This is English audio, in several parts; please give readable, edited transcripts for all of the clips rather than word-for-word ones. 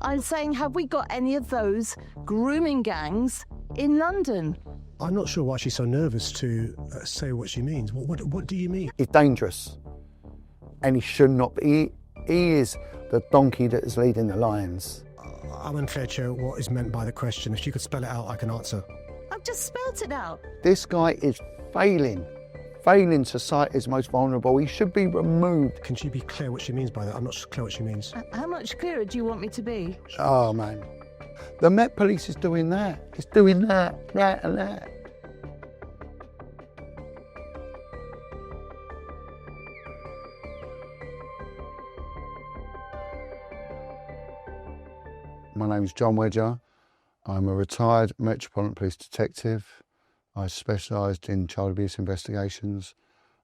I'm saying, have we got any of those grooming gangs in London? I'm not sure why she's so nervous to say what she means. What do you mean? He's dangerous, and he should not be. He is the donkey that is leading the lions. I'm unclear, Chair, what is meant by the question. If you could spell it out, I can answer. I've just spelt it out. This guy is failing society's most vulnerable. He should be removed. Can she be clear what she means by that? I'm not clear what she means. How much clearer do you want me to be? Oh, man. The Met Police is doing that. It's doing that and that. My name's Jon Wedger. I'm a retired Metropolitan Police detective. I specialised in child abuse investigations,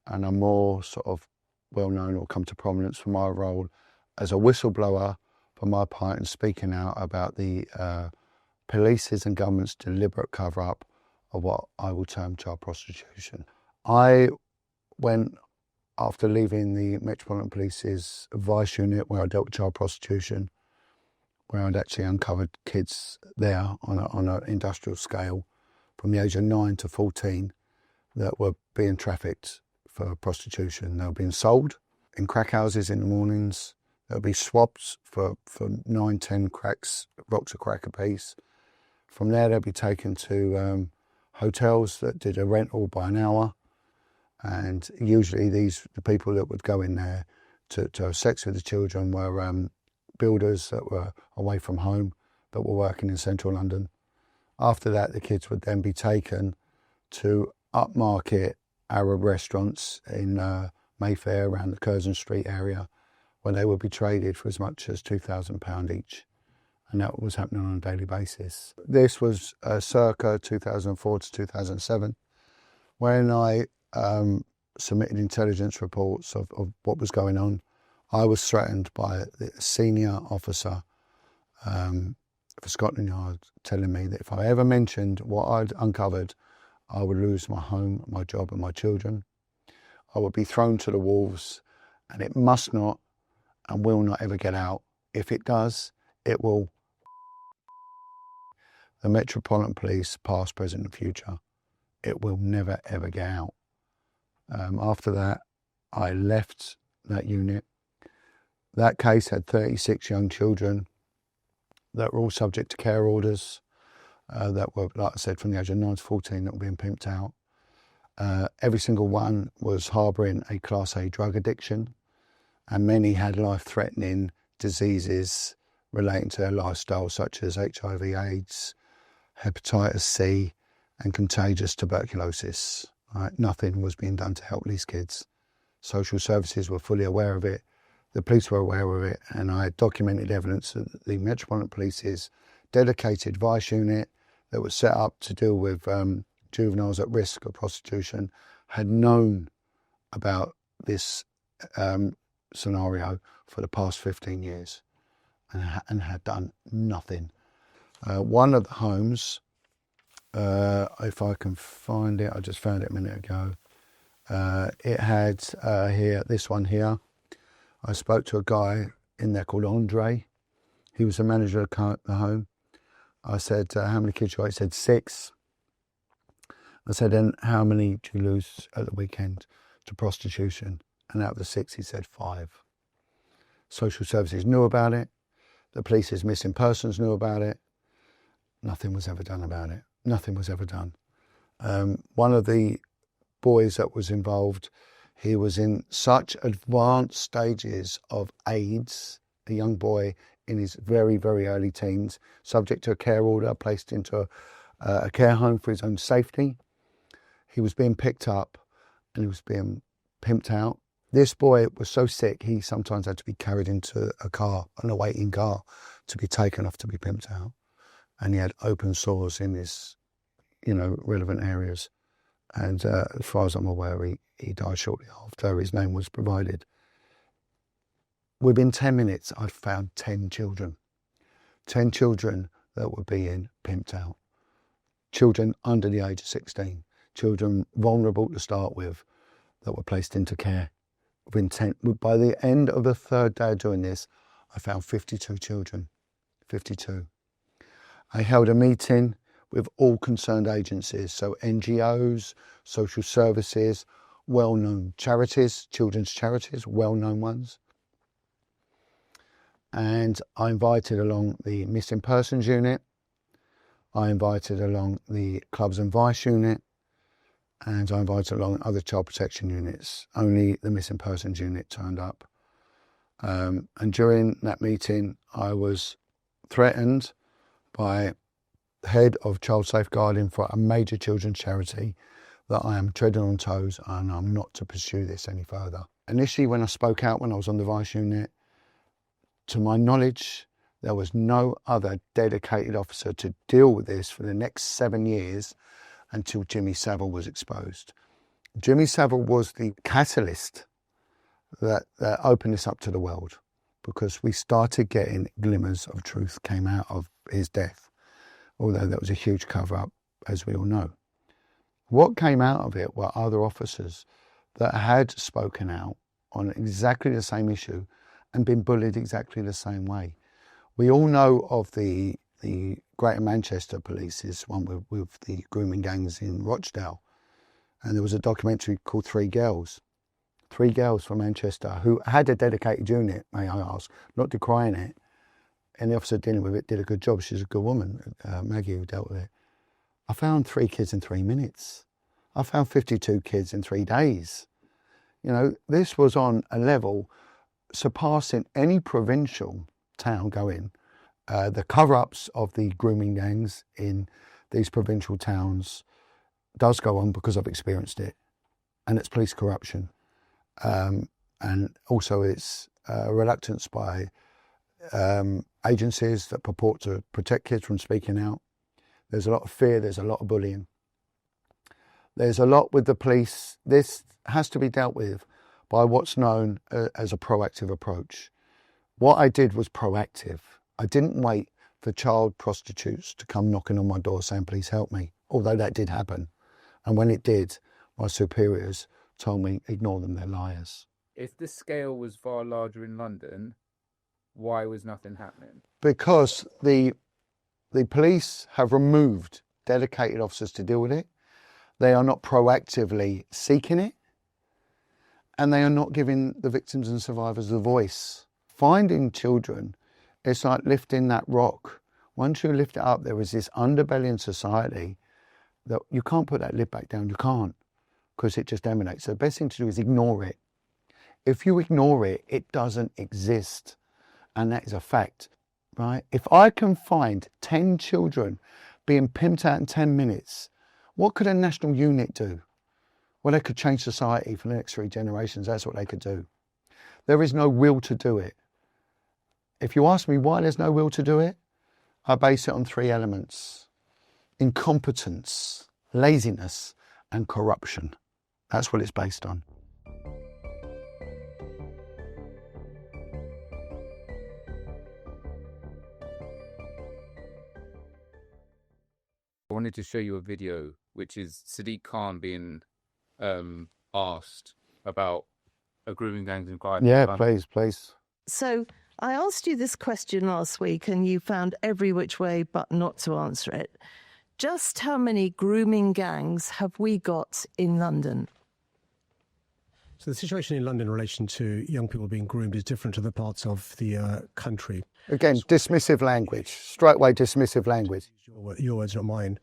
and I'm more sort of well known or come to prominence for my role as a whistleblower for my part in speaking out about the police's and government's deliberate cover-up of what I will term child prostitution. I went, after leaving the Metropolitan Police's vice unit where I dealt with child prostitution, where I'd actually uncovered kids there on an industrial scale from the age of 9 to 14 that were being trafficked for prostitution. They were being sold in crack houses in the mornings. There would be swabs for 9, 10 cracks, rocks of crack apiece. From there, they'd be taken to hotels that did a rental by an hour. And usually the people that would go in there to have sex with the children were builders that were away from home, that were working in central London. After that, the kids would then be taken to upmarket Arab restaurants in Mayfair, around the Curzon Street area, where they would be traded for as much as £2,000 each. And that was happening on a daily basis. This was circa 2004 to 2007, when I submitted intelligence reports of what was going on. I was threatened by a senior officer for Scotland Yard telling me that if I ever mentioned what I'd uncovered, I would lose my home, my job and my children. I would be thrown to the wolves, and it must not and will not ever get out. If it does, it will. The Metropolitan Police, past, present and future, it will never ever get out. After that, I left that unit. That case had 36 young children that were all subject to care orders that were, like I said, from the age of 9 to 14 that were being pimped out. Every single one was harbouring a Class A drug addiction, and many had life-threatening diseases relating to their lifestyle, such as HIV, AIDS, hepatitis C, and contagious tuberculosis. Right? Nothing was being done to help these kids. Social services were fully aware of it. The police were aware of it, and I had documented evidence that the Metropolitan Police's dedicated vice unit that was set up to deal with juveniles at risk of prostitution had known about this scenario for the past 15 years and had done nothing. One of the homes, if I can find it, I just found it a minute ago, it had here, this one here. I spoke to a guy in there called Andre. He was the manager of the home. I said, how many kids you got? He said 6. I said, and how many do you lose at the weekend to prostitution? And out of the 6, he said 5. Social services knew about it. The police's missing persons knew about it. Nothing was ever done about it. Nothing was ever done. One of the boys that was involved, he was in such advanced stages of AIDS, a young boy in his very, very early teens, subject to a care order, placed into a care home for his own safety. He was being picked up and he was being pimped out. This boy was so sick, he sometimes had to be carried into a car, an awaiting car, to be taken off to be pimped out. And he had open sores in his, relevant areas. And as far as I'm aware, he died shortly after his name was provided. Within 10 minutes, I'd found 10 children. 10 children that were being pimped out. Children under the age of 16. Children vulnerable to start with that were placed into care. By the end of the 3rd day of doing this, I found 52 children. 52. I held a meeting with all concerned agencies, so NGOs, social services, well-known charities, children's charities, well-known ones. And I invited along the Missing Persons Unit, I invited along the Clubs and Vice Unit, and I invited along other child protection units. Only the Missing Persons Unit turned up. And during that meeting, I was threatened by the head of child safeguarding for a major children's charity that I am treading on toes and I'm not to pursue this any further. Initially, when I spoke out when I was on the Vice Unit, to my knowledge, there was no other dedicated officer to deal with this for the next 7 years until Jimmy Savile was exposed. Jimmy Savile was the catalyst that opened this up to the world, because we started getting glimmers of truth came out of his death, although that was a huge cover-up, as we all know. What came out of it were other officers that had spoken out on exactly the same issue and been bullied exactly the same way. We all know of the Greater Manchester Police's one with the grooming gangs in Rochdale, and there was a documentary called Three Girls from Manchester who had a dedicated unit, may I ask, not decrying it, and the officer dealing with it did a good job. She's a good woman, Maggie, who dealt with it. I found 3 kids in 3 minutes. I found 52 kids in 3 days. You know, this was on a level surpassing any provincial town going. The cover-ups of the grooming gangs in these provincial towns does go on because I've experienced it, and it's police corruption. And also it's reluctance by agencies that purport to protect kids from speaking out. There's a lot of fear, there's a lot of bullying. There's a lot with the police. This has to be dealt with by what's known as a proactive approach. What I did was proactive. I didn't wait for child prostitutes to come knocking on my door saying, please help me, although that did happen. And when it did, my superiors told me, ignore them, they're liars. If the scale was far larger in London, why was nothing happening? Because the police have removed dedicated officers to deal with it. They are not proactively seeking it, and they are not giving the victims and survivors a voice. Finding children, it's like lifting that rock. Once you lift it up, there is this underbelly in society that you can't put that lid back down, you can't, because it just emanates. So the best thing to do is ignore it. If you ignore it, it doesn't exist. And that is a fact, right? If I can find 10 children being pimped out in 10 minutes, what could a national unit do? Well, they could change society for the next 3 generations. That's what they could do. There is no will to do it. If you ask me why there's no will to do it, I base it on 3 elements: incompetence, laziness, and corruption. That's what it's based on. I wanted to show you a video, which is Sadiq Khan being asked about a grooming gangs inquiry. Yeah, please. So I asked you this question last week and you found every which way but not to answer it. Just how many grooming gangs have we got in London? So the situation in London in relation to young people being groomed is different to the parts of the country. Again, dismissive language, straightaway dismissive language. Your words, not mine,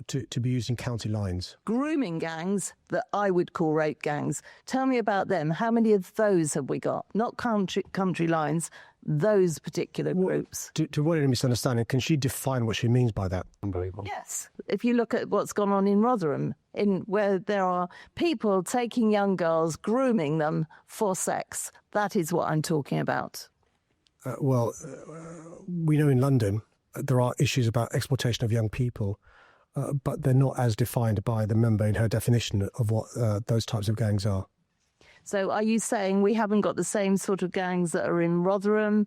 to be used in county lines. Grooming gangs that I would call rape gangs. Tell me about them. How many of those have we got? Not country lines, those particular groups. To avoid any misunderstanding, can she define what she means by that? Unbelievable. Yes. If you look at what's gone on in Rotherham, where there are people taking young girls, grooming them for sex, that is what I'm talking about. We know in London there are issues about exploitation of young people, but they're not as defined by the member in her definition of what those types of gangs are. So are you saying we haven't got the same sort of gangs that are in Rotherham,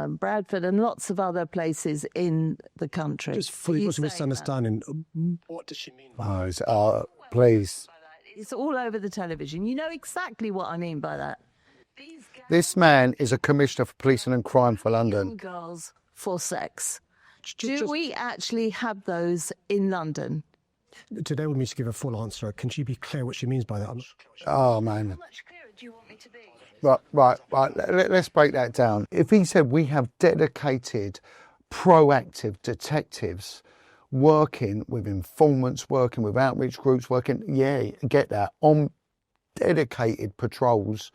Bradford and lots of other places in the country? Just fully what's a misunderstanding. What does she mean by that? Oh, please. It's all over the television. You know exactly what I mean by that. This man is a commissioner for policing and crime for London. Young girls for sex. Do we actually have those in London? Today we need to give a full answer. Can she be clear what she means by that? Oh, man. How much clearer do you want me to be? Right. Let's break that down. If he said we have dedicated, proactive detectives working with informants, working with outreach groups, yeah, get that, on dedicated patrols,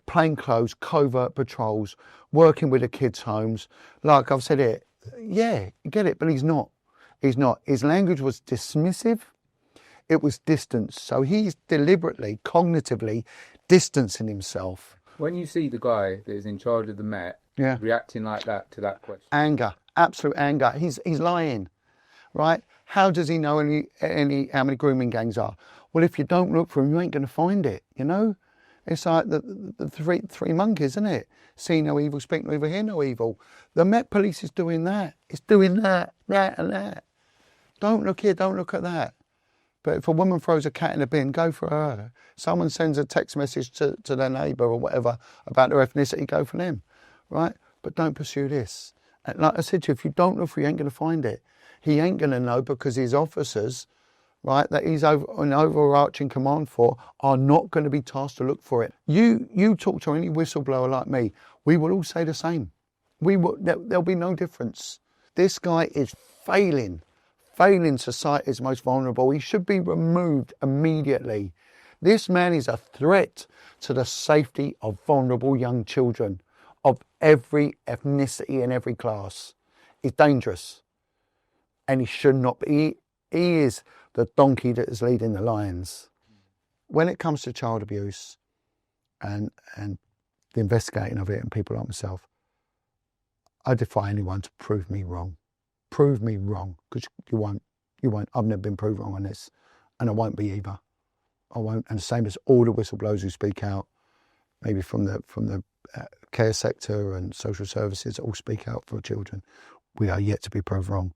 plainclothes, covert patrols, working with the kids' homes, like I've said it, yeah, get it, but he's not. He's not. His language was dismissive. It was distance. So he's deliberately, cognitively distancing himself. When you see the guy that is in charge of the Met reacting like that to that question, Anger, absolute anger. He's lying, right? How does he know how many grooming gangs are? Well, if you don't look for him, you ain't going to find it. You know, it's like the three monkeys, isn't it? See no evil, speak no evil, hear no evil. The Met Police is doing that. It's doing that, and that. Don't look here, don't look at that. But if a woman throws a cat in a bin, go for her. Someone sends a text message to their neighbour or whatever about their ethnicity, go for them, right? But don't pursue this. And like I said to you, if you don't look for it, you ain't going to find it. He ain't going to know because his officers, right, that he's an overarching command for, are not going to be tasked to look for it. You talk to any whistleblower like me, we will all say the same. There'll be no difference. This guy is failing society's most vulnerable. He should be removed immediately. This man is a threat to the safety of vulnerable young children of every ethnicity and every class. He's dangerous. And he should not be. He is the donkey that is leading the lions. When it comes to child abuse and the investigating of it and people like myself, I defy anyone to prove me wrong. Prove me wrong, because you won't. I've never been proved wrong on this, and I won't be either. I won't. And the same as all the whistleblowers who speak out, maybe from the care sector and social services, that all speak out for children. We are yet to be proved wrong.